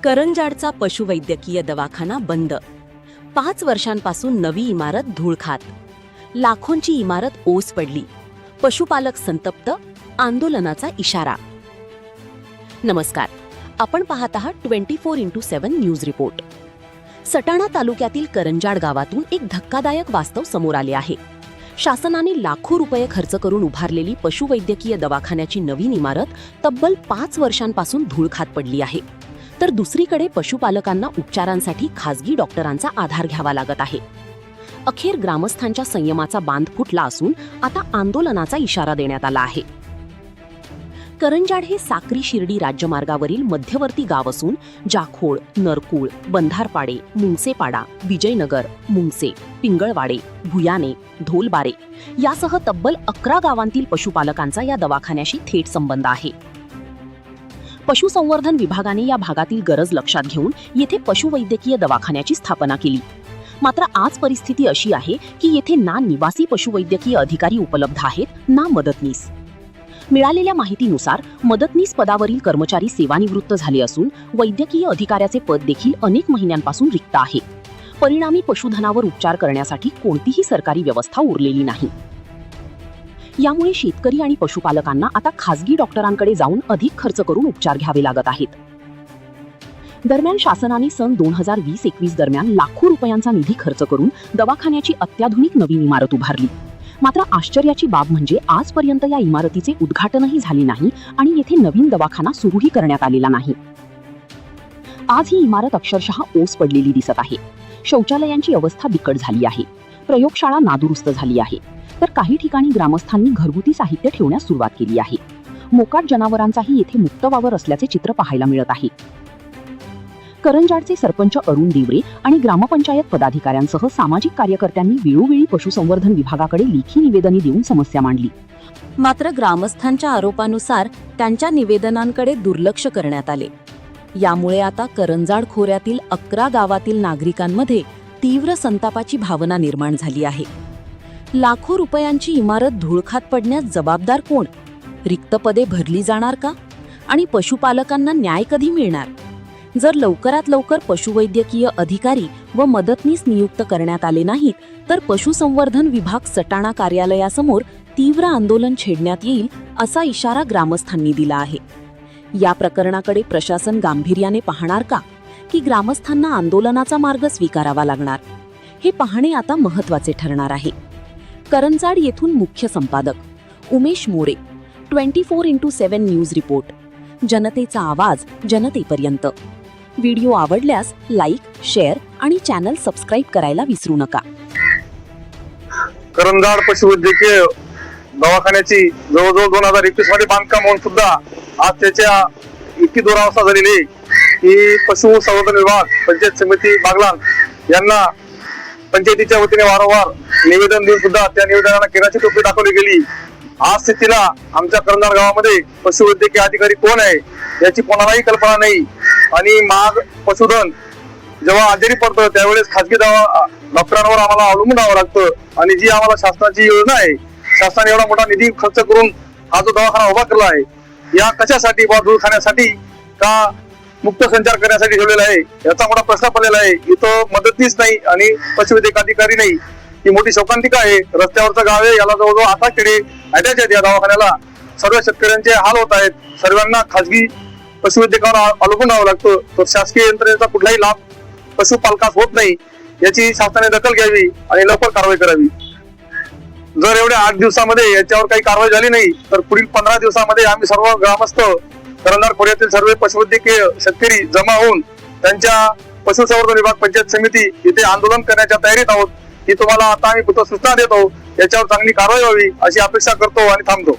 करंजाडचा पशुवैद्यकीय दवाखाना बंद. 5 वर्षांपासून नवी इमारत धूळ खात. लाखोंची इमारत ओस पडली. पशुपालक संतप्त. आंदोलनाचा इशारा. नमस्कार, आपण पाहत आहात 24x7 न्यूज रिपोर्ट. सटाणा तालुक्यातील करंजाड गावातून एक धक्कादायक वास्तव समोर आले आहे. शासनाने लाखो रुपये खर्च करून उभारलेली पशुवैद्यकीय दवाखान्याची नवीन इमारत तब्बल 5 वर्षांपासून धूळ खात पडली आहे. तर दुसरीकडे पशुपालकांना उपचारांसाठी खासगी डॉक्टरांचा आधार घ्यावा लागत आहे. अखेर ग्रामस्थांच्या संयमाचा बांध फुटला असून आता आंदोलनाचा इशारा देण्यात आला आहे. करंजाड हे साक्री शिर्डी राज्यमार्गावरील मध्यवर्ती गाव असून जाखोळ, नरकुळ, बंधारपाडे, मुंगसेपाडा, विजयनगर, मुंगसे, पिंगळवाडे, भुयाने, धोलबारे यासह तब्बल 11 गावांतील पशुपालकांचा या दवाखान्याशी थेट संबंध आहे. पशुसंवर्धन विभागाने या भागातील गरज लक्षात घेऊन येथे पशुवैद्यकीय दवाखान्याची स्थापना केली. मात्र आज परिस्थिती अशी आहे की येथे ना निवासी पशुवैद्यकीय अधिकारी उपलब्ध आहेत, ना मदतनीस. मिळालेल्या माहितीनुसार मदतनीस पदावरील कर्मचारी सेवानिवृत्त झाले असून वैद्यकीय अधिकाऱ्याचे पद देखील अनेक महिन्यांपासून रिक्त आहे. परिणामी पशुधनावर उपचार करण्यासाठी कोणतीही सरकारी व्यवस्था उरलेली नाही. यामुळे शेतकरी आणि पशुपालकांना आता खासगी डॉक्टरांकडे जाऊन अधिक खर्च करून उपचार घ्यावे लागत आहेत. दरम्यान शासनाने सन 2020-21 दरम्यान लाखो रुपयांचा निधी खर्च करून दवाखान्याची अत्याधुनिक नवीन इमारत उभारली. मात्र आश्चर्याची बाब म्हणजे आजपर्यंत या इमारतीचे उद्घाटनही झाले नाही आणि येथे नवीन दवाखाना सुरूही करण्यात आलेला नाही. आज ही इमारत अक्षरशः ओस पडलेली दिसत आहे. शौचालयांची अवस्था बिकट झाली आहे. प्रयोगशाळा नादुरुस्त झाली आहे. तर काही ठिकाणी ग्रामस्थांनी घरगुती साहित्य ठेवण्यास सुरुवात केली आहे. मोकाट जनावरांचाही येथे मुक्त वावर असल्याचे चित्र पाहायला मिळत आहे. करंजाडचे सरपंच अरुण देवरे आणि ग्रामपंचायत पदाधिकाऱ्यांसह सामाजिक कार्यकर्त्यांनी वेळोवेळी पशुसंवर्धन विभागाकडे लेखी निवेदने देऊन समस्या मांडली. मात्र ग्रामस्थांच्या आरोपानुसार त्यांच्या निवेदनांकडे दुर्लक्ष करण्यात आले. यामुळे आता करंजाड खोऱ्यातील 11 गावातील नागरिकांमध्ये तीव्र संतापाची भावना निर्माण झाली आहे. लाखो रुपयांची इमारत धूळखात पडण्यास जबाबदार कोण? रिक्त पदे भरली जाणार का? आणि पशुपालकांना न्याय कधी मिळणार? जर लवकरात लवकर पशुवैद्यकीय अधिकारी व मदतनीस नियुक्त करण्यात आले नाहीत तर पशुसंवर्धन विभाग सटाणा कार्यालयासमोर तीव्र आंदोलन छेडण्यात येईल असा इशारा ग्रामस्थांनी दिला आहे. या प्रकरणाकडे प्रशासन गांभीर्याने पाहणार का की ग्रामस्थांना आंदोलनाचा मार्ग स्वीकारावा लागणार? हे पाहणे आता महत्त्वाचे ठरणार आहे. करंजाड येथून मुख्य संपादक Umesh More, 24x7 news report. जनतेचा आवाज जनतेपर्यंत. व्हिडिओ आवडल्यास लाईक, शेअर आणि चॅनल सबस्क्राईब करायला विसरू नका. करंजाड पशुवैद्यकीय दवाखान्याची जवळजवळ 2021 मध्ये बांधकाम होऊन सुद्धा आज त्याच्या इतकी दुरावस्था झालेली की पशुसंवर्धन विभाग, पंचायत समिती बागलाण यांना पंचायतीच्या वतीने वारंवार निवेदन देऊन सुद्धा त्या निवेदनाला केराची टोपी दाखवली गेली. आज स्थितीला आमच्या करंजाड गावामध्ये पशुवैद्यकीय अधिकारी कोण आहे याची कोणालाही कल्पना नाही. आणि महाग पशुधन जेव्हा आजारी पडतं त्यावेळेस खासगी डॉक्टरांवर आम्हाला अवलंबून राहावं लागतं. आणि जी आम्हाला शासनाची योजना आहे, शासनाने एवढा मोठा निधी खर्च करून हा जो दवाखाना उभा केला आहे, या कशासाठी? दूध खाण्यासाठी का मुक्त संचार करण्यासाठी ठेवलेला आहे याचा मोठा प्रश्न पडलेला आहे. इथं मदतनीस नाही आणि पशुवैद्यक अधिकारी नाही. ही मोठी शोकांतिका आहे. रस्त्यावरचं गाव आहे, याला जवळजवळ 8 खेडे अटॅच आहेत. या दवाखान्याला सर्व शेतकऱ्यांचे हाल होत आहेत. सर्वांना खासगी पशुवैद्यकावर अवलंबून राहावं लागतं. तर शासकीय यंत्रणेचा कुठलाही लाभ पशुपालकास होत नाही. याची शासनाने दखल घ्यावी आणि लवकर कारवाई करावी. जर एवढ्या 8 दिवसामध्ये याच्यावर काही कारवाई झाली नाही तर पुढील 15 दिवसामध्ये आम्ही सर्व ग्रामस्थ करंजाड खोऱ्यातील सर्व पशुवैद्यकीय शेतकरी जमा होऊन त्यांच्या पशुसंवर्धन विभाग, पंचायत समिती इथे आंदोलन करण्याच्या तयारीत आहोत. ही तुम्हाला आता आम्ही सूचना देतो. याच्यावर चांगली कारवाई व्हावी अशी अपेक्षा करतो आणि थांबतो.